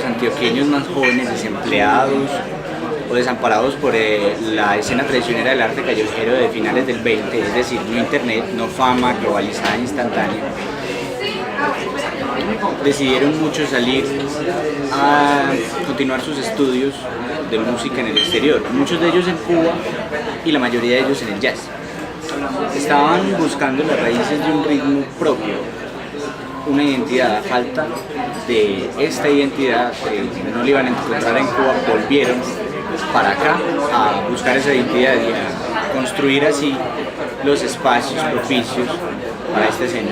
Antioqueños más jóvenes, desempleados o desamparados por la escena traicionera del arte callejero de finales del 20, es decir, no internet, no fama globalizada instantánea, decidieron muchos salir a continuar sus estudios de música en el exterior, muchos de ellos en Cuba y la mayoría de ellos en el jazz. Estaban buscando las raíces de un ritmo propio, una identidad. A falta de esta identidad que no le iban a encontrar en Cuba, volvieron para acá a buscar esa identidad y a construir así los espacios propicios para esta escena.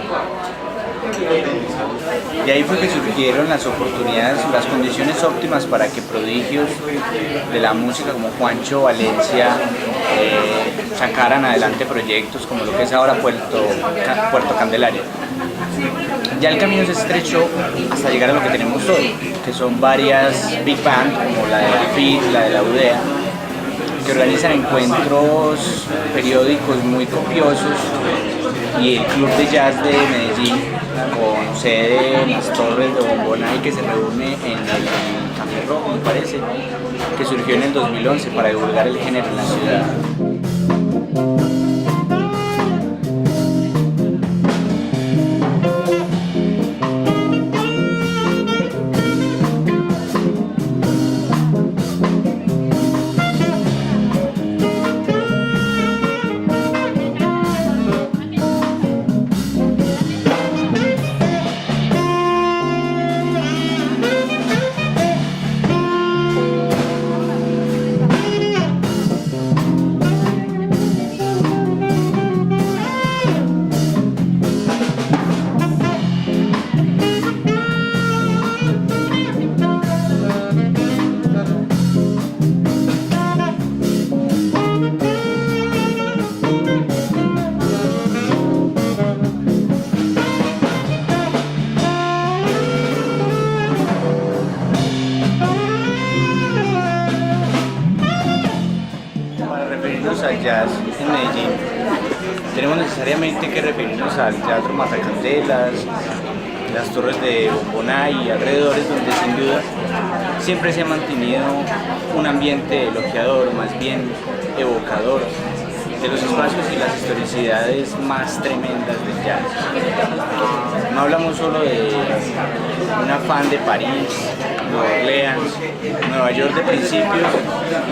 De ahí fue que surgieron las oportunidades, las condiciones óptimas para que prodigios de la música como Juancho Valencia sacaran adelante proyectos como lo que es ahora Puerto Candelaria. Ya el camino se estrechó hasta llegar a lo que tenemos hoy, que son varias big band, como la de Alfid, la de la UDEA, que organizan encuentros periódicos muy copiosos, y el Club de Jazz de Medellín, con sede en las Torres de Bombonay, que se reúne en el Café Rojo, me parece, que surgió en el 2011 para divulgar el género en la ciudad. Al jazz en Medellín, tenemos necesariamente que referirnos al Teatro Matacandelas, las Torres de Bombonay y alrededores, donde sin duda siempre se ha mantenido un ambiente elogiador, más bien evocador, de los espacios y las historicidades más tremendas del jazz. No hablamos solo de un afán de París, Nueva Orleans, Nueva York de principios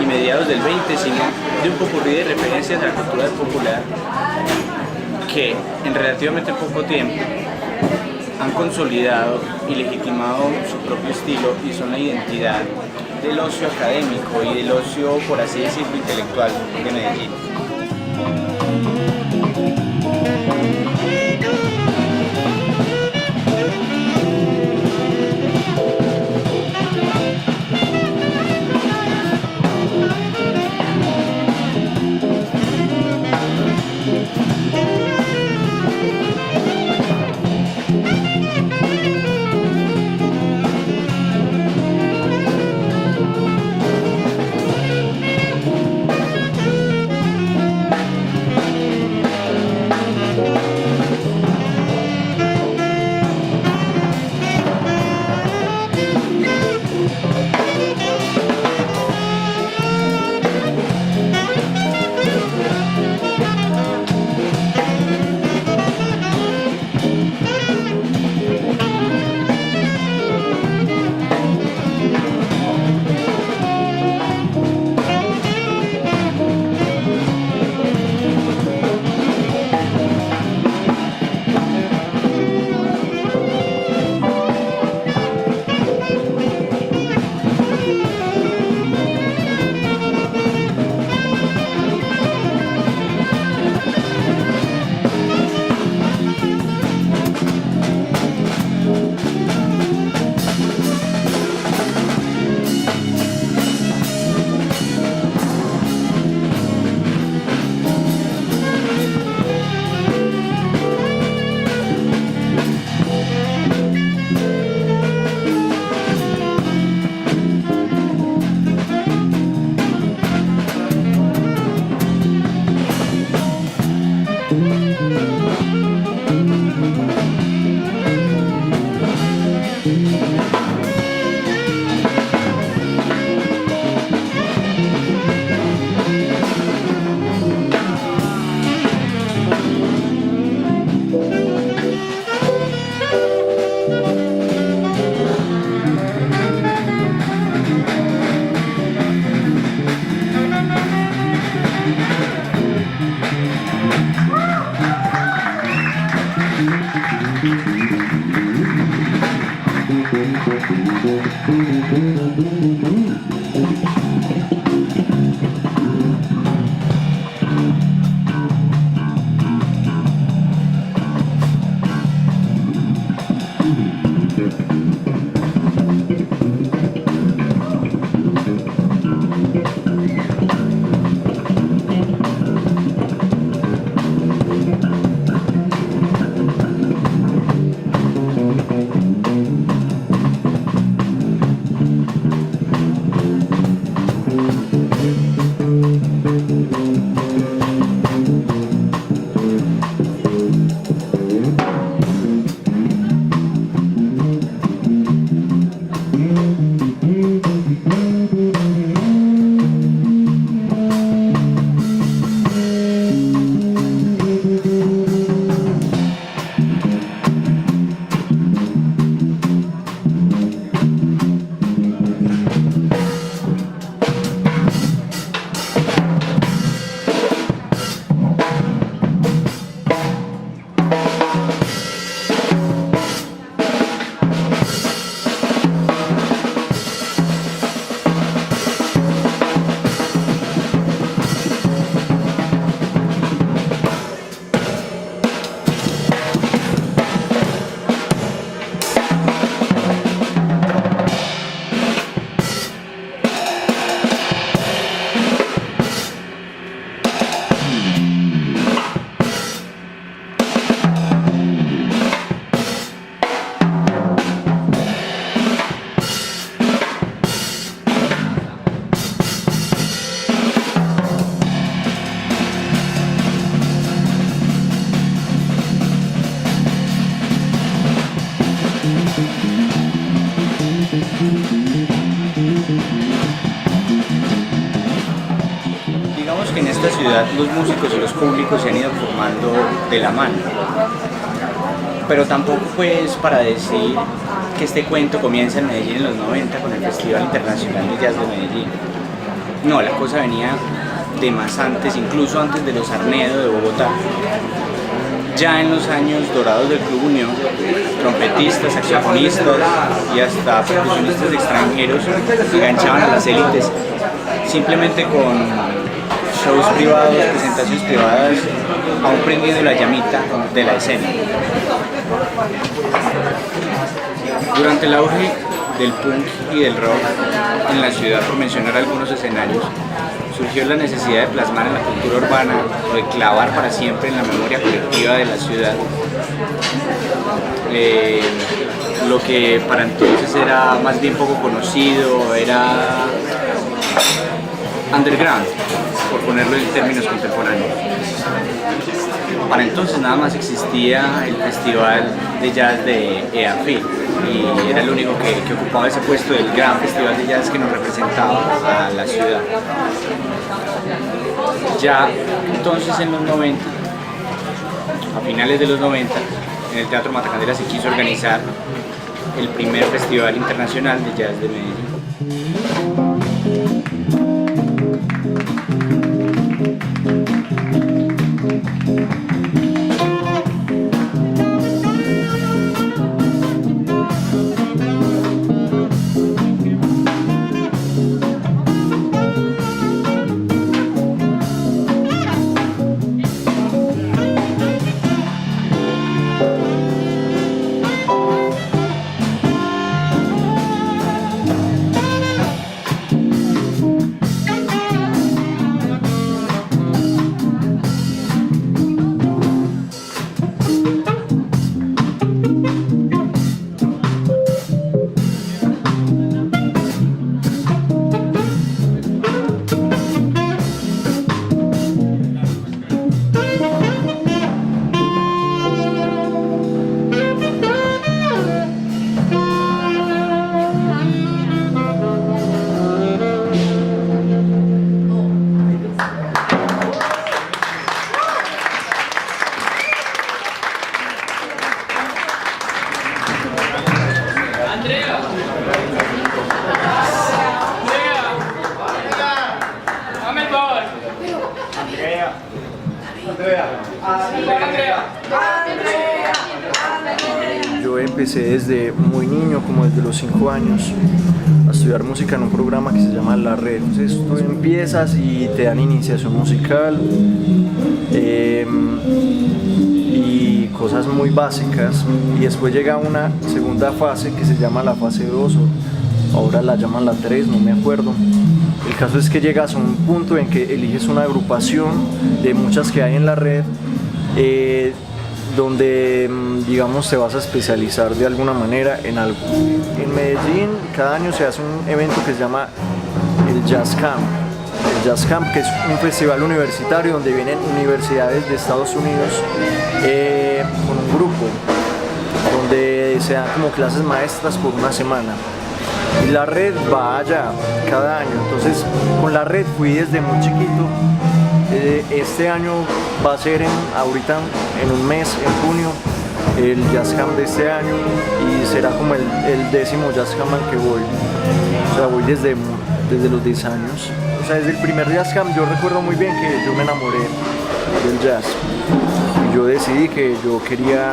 y mediados del 20, sino de un popurrí de referencias de la cultura popular que en relativamente poco tiempo han consolidado y legitimado su propio estilo y son la identidad del ocio académico y del ocio, por así decirlo, intelectual de Medellín. Digamos que en esta ciudad los músicos y los públicos se han ido formando de la mano, pero tampoco pues para decir que este cuento comienza en Medellín en los 90 con el Festival Internacional de Jazz de Medellín. No, la cosa venía de más antes, incluso antes de los Arnedo de Bogotá. Ya en los años dorados del Club Unión, trompetistas, saxofonistas y hasta percusionistas extranjeros enganchaban a las élites simplemente con shows privados, presentaciones privadas, aún prendiendo la llamita de la escena. Durante el auge del punk y del rock en la ciudad, por mencionar algunos escenarios, surgió la necesidad de plasmar en la cultura urbana o de clavar para siempre en la memoria colectiva de la ciudad lo que para entonces era más bien poco conocido, era underground, por ponerlo en términos contemporáneos. Para entonces nada más existía el Festival de Jazz de EAFIT y era el único que ocupaba ese puesto del gran festival de jazz que nos representaba a la ciudad. Ya entonces en los 90, a finales de los 90, en el Teatro Matacandela se quiso organizar el primer Festival Internacional de Jazz de Medellín. empecé desde muy niño, como desde los 5 años, a estudiar música en un programa que se llama La Red. Entonces tú empiezas y te dan iniciación musical y cosas muy básicas, y después llega una segunda fase que se llama la fase 2, o ahora la llaman la 3, no me acuerdo. El caso es que llegas a un punto en que eliges una agrupación de muchas que hay en la red, donde digamos te vas a especializar de alguna manera en algo. En Medellín cada año se hace un evento que se llama el Jazz Camp. El Jazz Camp, que es un festival universitario donde vienen universidades de Estados Unidos con un grupo, donde se dan como clases maestras por una semana. Y la red va allá cada año, entonces con la red fui desde muy chiquito. Este año va a ser ahorita en un mes, en junio, el Jazz Camp de este año, y será como el 10º Jazz Camp al que voy. O sea, voy desde los 10 años. O sea, desde el primer Jazz Camp yo recuerdo muy bien que yo me enamoré del jazz. Y yo decidí que yo quería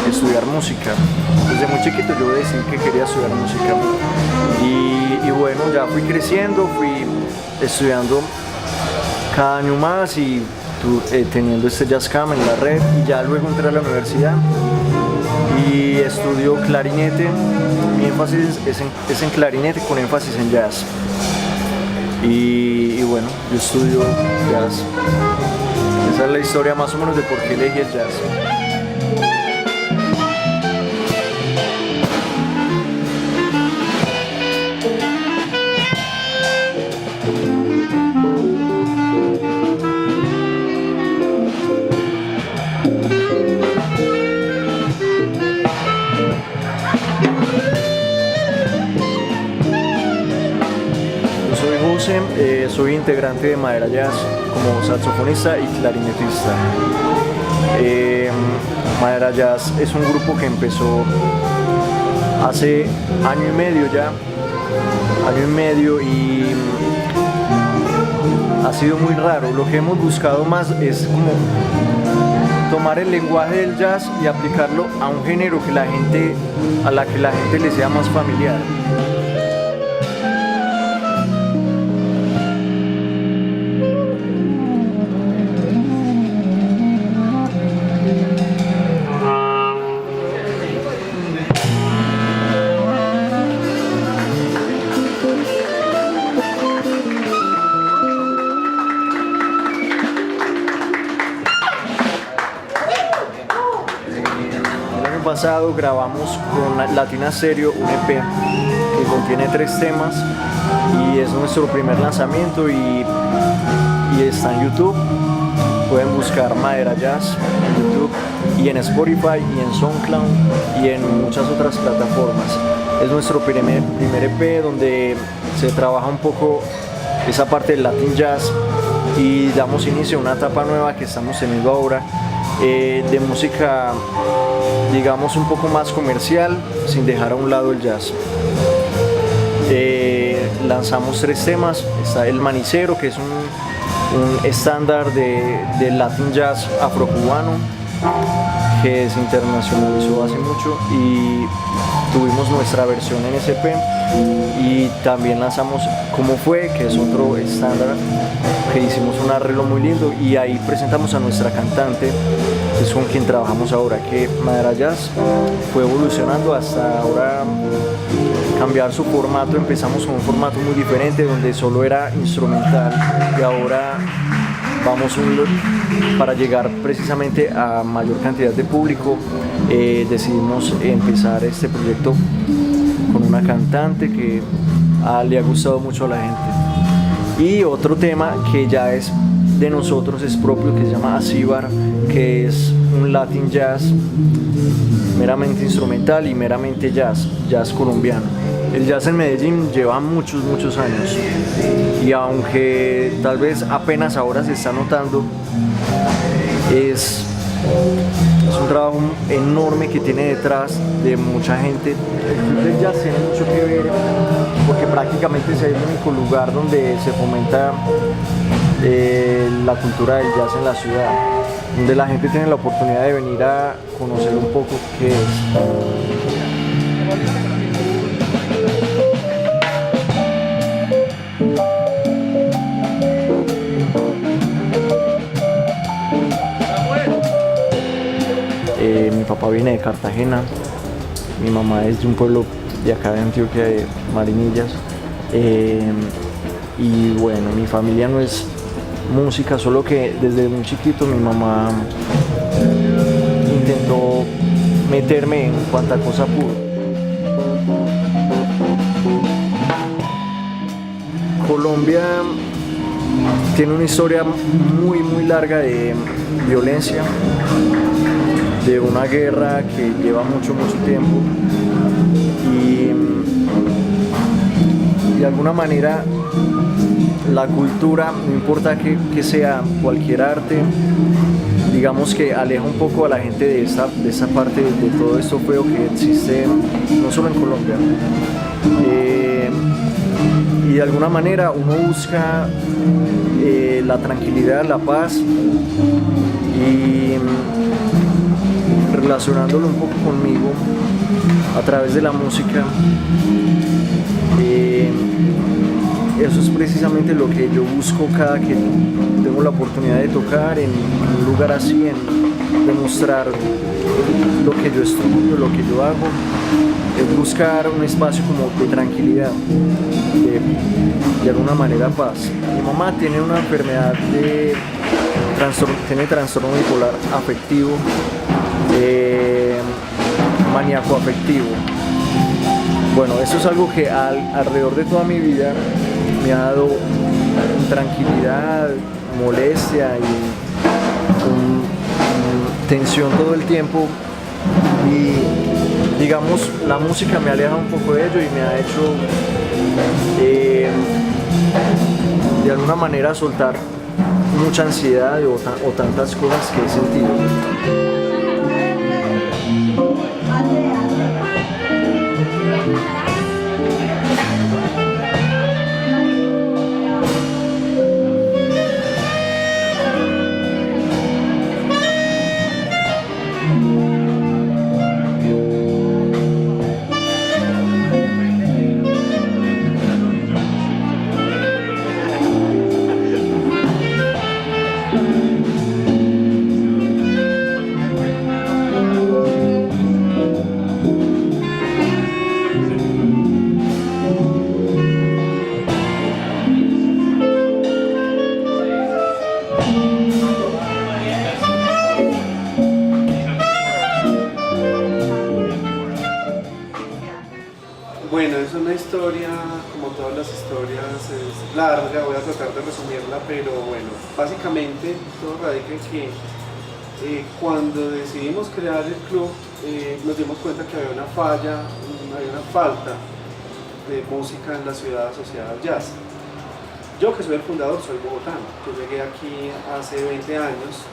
estudiar música. Desde muy chiquito yo decidí que quería estudiar música. Y bueno, ya fui creciendo, fui estudiando cada año más y teniendo este Jazz Camp en la red, y ya luego entré a la universidad y estudio clarinete. Mi énfasis es en clarinete con énfasis en jazz. Y bueno, yo estudio jazz. Esa es la historia más o menos de por qué elegí el jazz. Soy integrante de Madera Jazz como saxofonista y clarinetista. Madera Jazz es un grupo que empezó hace año y medio y ha sido muy raro. Lo que hemos buscado más es como tomar el lenguaje del jazz y aplicarlo a un género que a la que la gente le sea más familiar. Pasado grabamos con Latina Stereo un EP que contiene 3 temas y es nuestro primer lanzamiento, y está en YouTube. Pueden buscar Madera Jazz en YouTube y en Spotify y en SoundCloud y en muchas otras plataformas. Es nuestro primer EP donde se trabaja un poco esa parte del Latin Jazz y damos inicio a una etapa nueva que estamos teniendo ahora, de música, digamos, un poco más comercial, sin dejar a un lado el jazz. Lanzamos 3 temas. Está El Manicero, que es un estándar de Latin Jazz afrocubano que se internacionalizó hace mucho, y tuvimos nuestra versión en SP, y también lanzamos Cómo Fue, que es otro estándar que hicimos un arreglo muy lindo, y ahí presentamos a nuestra cantante, que es con quien trabajamos ahora, que Madera Jazz fue evolucionando hasta ahora cambiar su formato. Empezamos con un formato muy diferente donde solo era instrumental, y ahora vamos para llegar precisamente a mayor cantidad de público. Decidimos empezar este proyecto con una cantante que le ha gustado mucho a la gente, y otro tema que ya es de nosotros, es propio, que se llama Asíbar, que es un Latin Jazz meramente instrumental y meramente jazz colombiano. El jazz en Medellín lleva muchos años, y aunque tal vez apenas ahora se está notando, es un trabajo enorme que tiene detrás de mucha gente. El jazz tiene mucho que ver porque prácticamente es el único lugar donde se fomenta la cultura del jazz en la ciudad. donde la gente tiene la oportunidad de venir a conocer un poco qué es. Mi papá viene de Cartagena, mi mamá es de un pueblo de acá de Antioquia, de Marinillas, y bueno, mi familia no es música, solo que desde muy chiquito mi mamá intentó meterme en cuanta cosa pudo. Colombia tiene una historia muy larga de violencia, de una guerra que lleva mucho tiempo, y de alguna manera la cultura, no importa que sea cualquier arte, digamos que aleja un poco a la gente de esa parte de todo esto feo que existe no solo en Colombia. Y de alguna manera uno busca la tranquilidad, la paz, y relacionándolo un poco conmigo a través de la música, eso es precisamente lo que yo busco cada que tengo la oportunidad de tocar en un lugar así, en demostrar lo que yo estudio, lo que yo hago, es buscar un espacio como de tranquilidad, de alguna manera paz. Mi mamá tiene una enfermedad tiene trastorno bipolar afectivo, maníaco afectivo. Bueno, eso es algo que alrededor de toda mi vida me ha dado tranquilidad, molestia y tensión todo el tiempo, y digamos la música me aleja un poco de ello y me ha hecho de alguna manera soltar mucha ansiedad o tantas cosas que he sentido. Bueno, es una historia, como todas las historias, es larga, voy a tratar de resumirla, pero bueno, básicamente todo radica en que cuando decidimos crear el club nos dimos cuenta que había una falta de música en la ciudad asociada al jazz. Yo, que soy el fundador, soy bogotano. Yo llegué aquí hace 20 años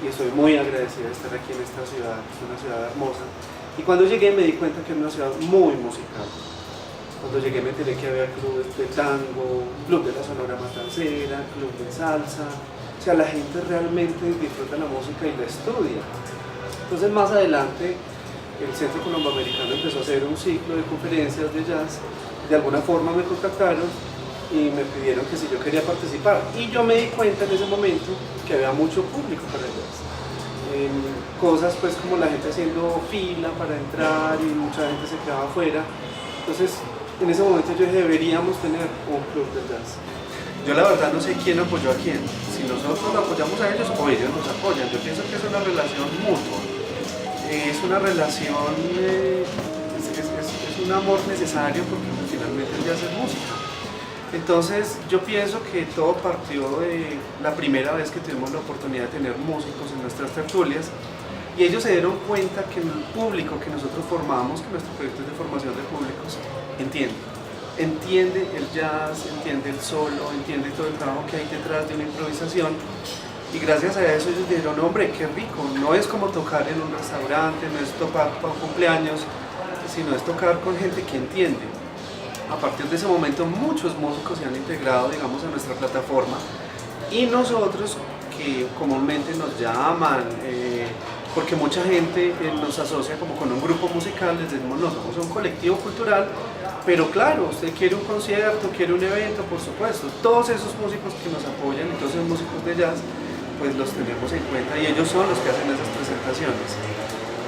y estoy muy agradecido de estar aquí en esta ciudad, es una ciudad hermosa. Y cuando llegué me di cuenta que era una ciudad muy musical. Cuando llegué me enteré que había clubes de tango, club de la Sonora Matancera, club de salsa. O sea, la gente realmente disfruta la música y la estudia. Entonces más adelante el Centro Colomboamericano empezó a hacer un ciclo de conferencias de jazz. De alguna forma me contactaron y me pidieron que si yo quería participar. Y yo me di cuenta en ese momento que había mucho público para el jazz. Cosas pues como la gente haciendo fila para entrar y mucha gente se quedaba afuera. Entonces en ese momento yo dije, deberíamos tener un club de jazz. Yo la verdad no sé quién apoyó a quién, si nosotros lo apoyamos a ellos o ellos nos apoyan. Yo pienso que es una relación mutua, es una relación, es un amor necesario porque finalmente el jazz es música. Entonces yo pienso que todo partió de la primera vez que tuvimos la oportunidad de tener músicos en nuestras tertulias y ellos se dieron cuenta que el público que nosotros formamos, que nuestro proyecto es de formación de públicos, entiende el jazz, entiende el solo, entiende todo el trabajo que hay detrás de una improvisación, y gracias a eso ellos dijeron, hombre, qué rico, no es como tocar en un restaurante, no es tocar para un cumpleaños, sino es tocar con gente que entiende. A partir de ese momento muchos músicos se han integrado, digamos, a nuestra plataforma, y nosotros, que comúnmente nos llaman, porque mucha gente nos asocia como con un grupo musical, les decimos no, somos un colectivo cultural, pero claro, usted quiere un concierto, quiere un evento, por supuesto, todos esos músicos que nos apoyan y todos esos músicos de jazz, pues los tenemos en cuenta y ellos son los que hacen esas presentaciones.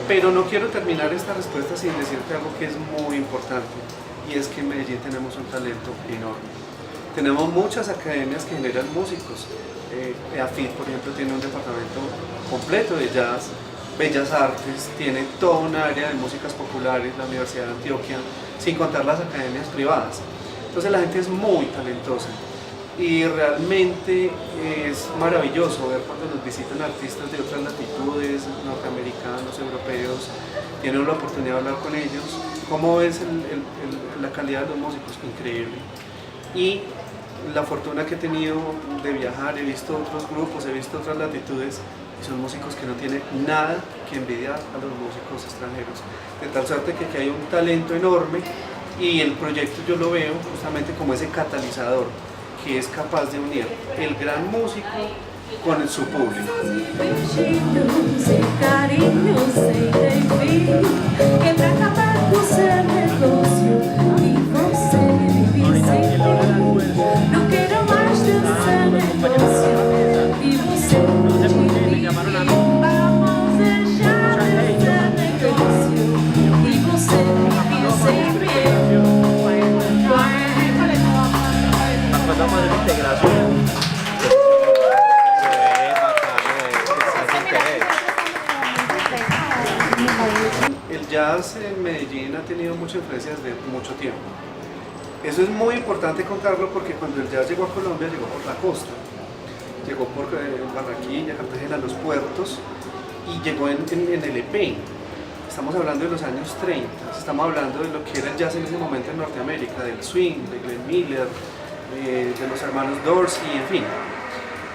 Pero no quiero terminar esta respuesta sin decirte algo que es muy importante, y es que en Medellín tenemos un talento enorme. Tenemos muchas academias que generan músicos. EAFIT, por ejemplo, tiene un departamento completo de jazz. Bellas Artes tiene toda un área de músicas populares, la Universidad de Antioquia, sin contar las academias privadas. Entonces la gente es muy talentosa y realmente es maravilloso ver cuando nos visitan artistas de otras latitudes, norteamericanos, europeos, tienen la oportunidad de hablar con ellos. ¿Cómo es la calidad de los músicos? Increíble. Y la fortuna que he tenido de viajar, he visto otros grupos, he visto otras latitudes, y son músicos que no tienen nada que envidiar a los músicos extranjeros. De tal suerte que aquí hay un talento enorme y el proyecto yo lo veo justamente como ese catalizador que es capaz de unir el gran músico con su público. El jazz en Medellín ha tenido mucha influencia desde mucho tiempo. Eso es muy importante contarlo porque cuando el jazz llegó a Colombia, llegó por la costa. Llegó por Barranquilla, Cartagena, los puertos, y llegó en el EP. Estamos hablando de los años 30, estamos hablando de lo que era el jazz en ese momento en Norteamérica, del swing, de Glenn Miller, de los hermanos Dorsey, en fin.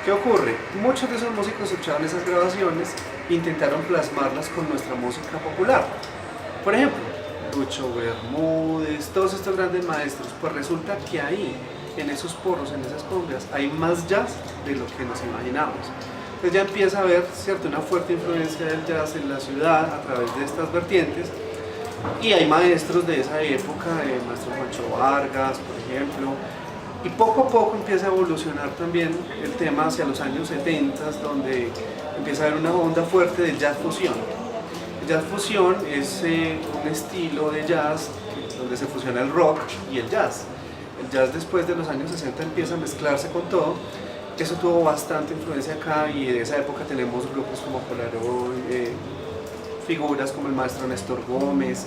¿Qué ocurre? Muchos de esos músicos escucharon esas grabaciones e intentaron plasmarlas con nuestra música popular. Por ejemplo, Lucho Bermúdez, todos estos grandes maestros, pues resulta que ahí, en esos poros, en esas cumbias, hay más jazz de lo que nos imaginamos. Entonces ya empieza a haber, ¿cierto?, una fuerte influencia del jazz en la ciudad a través de estas vertientes, y hay maestros de esa época, el maestro Juancho Vargas, por ejemplo, y poco a poco empieza a evolucionar también el tema hacia los años 70, donde empieza a haber una onda fuerte del jazz fusión. El jazz fusión es un estilo de jazz donde se fusiona el rock y el jazz. El jazz después de los años 60 empieza a mezclarse con todo. Eso tuvo bastante influencia acá y de esa época tenemos grupos como Polaroid, figuras como el maestro Néstor Gómez,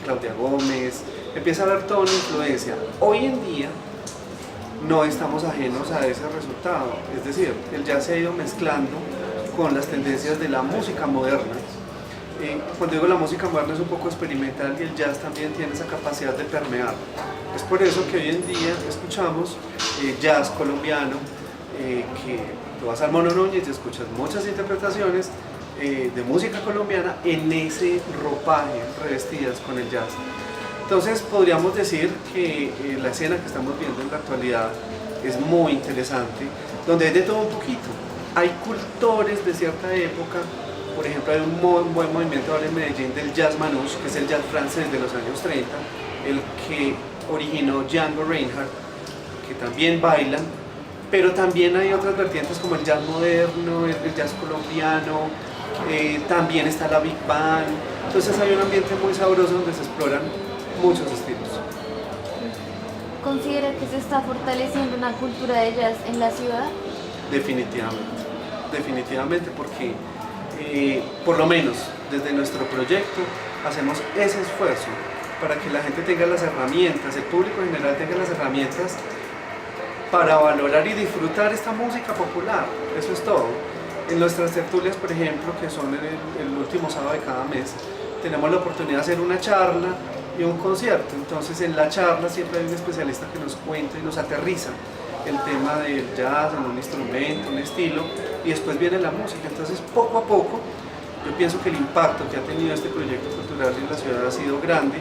Claudia Gómez. Empieza a haber toda una influencia. Hoy en día no estamos ajenos a ese resultado, es decir, el jazz se ha ido mezclando con las tendencias de la música moderna. Cuando digo la música moderna es un poco experimental y el jazz también tiene esa capacidad de permear. Es por eso que hoy en día escuchamos jazz colombiano, que tú vas al Mono Núñez y escuchas muchas interpretaciones de música colombiana en ese ropaje, revestidas con el jazz. Entonces podríamos decir que la escena que estamos viendo en la actualidad es muy interesante, donde hay de todo un poquito. Hay cultores de cierta época, por ejemplo hay un buen movimiento ahora en Medellín del jazz manouche, que es el jazz francés de los años 30, el que originó Django Reinhardt, que también bailan, pero también hay otras vertientes como el jazz moderno, el jazz colombiano, también está la Big Band. Entonces hay un ambiente muy sabroso donde se exploran muchos estilos. ¿Considera que se está fortaleciendo una cultura de jazz en la ciudad? Definitivamente, porque por lo menos desde nuestro proyecto hacemos ese esfuerzo para que la gente tenga las herramientas, el público en general tenga las herramientas para valorar y disfrutar esta música popular. Eso es todo. En nuestras tertulias, por ejemplo, que son el último sábado de cada mes, tenemos la oportunidad de hacer una charla y un concierto. Entonces en la charla siempre hay un especialista que nos cuenta y nos aterriza el tema del jazz en un instrumento, un estilo, y después viene la música. Entonces poco a poco yo pienso que el impacto que ha tenido este proyecto cultural en la ciudad ha sido grande,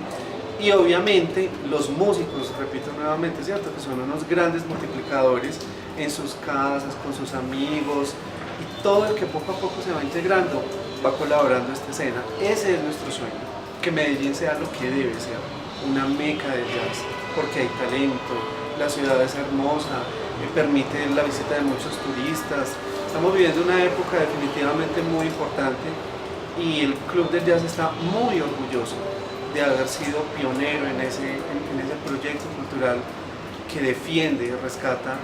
y obviamente los músicos, repito nuevamente, ¿cierto?, que son unos grandes multiplicadores en sus casas, con sus amigos, y todo el que poco a poco se va integrando va colaborando a esta escena. Ese es nuestro sueño, que Medellín sea lo que debe ser, una meca del jazz, porque hay talento, la ciudad es hermosa, permite la visita de muchos turistas. Estamos viviendo una época definitivamente muy importante y el Club del Jazz está muy orgulloso de haber sido pionero en ese proyecto cultural que defiende y rescata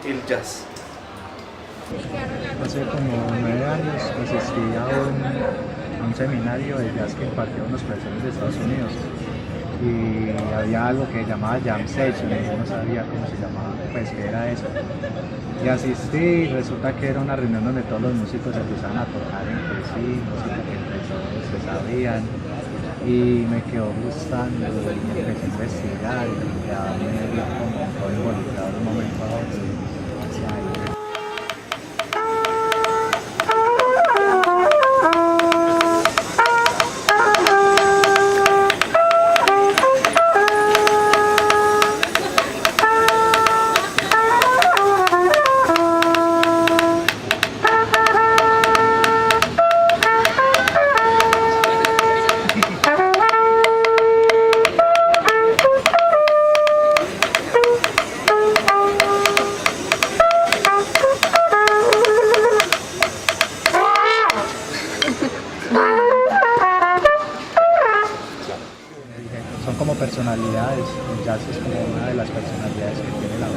el jazz. Hace como 9 años asistí a un seminario de jazz que impartieron los profesores de Estados Unidos y había algo que llamaba Jam Session y yo no sabía cómo se llamaba, pues qué era eso. Y asistí y resulta que era una reunión donde todos los músicos empezaban a tocar entre sí, música que entre todos se sabían y me quedó gustando y empecé a investigar y ya me vi como todo involucrado de un momento a otro. Son como personalidades, el jazz es como una de las personalidades que tiene la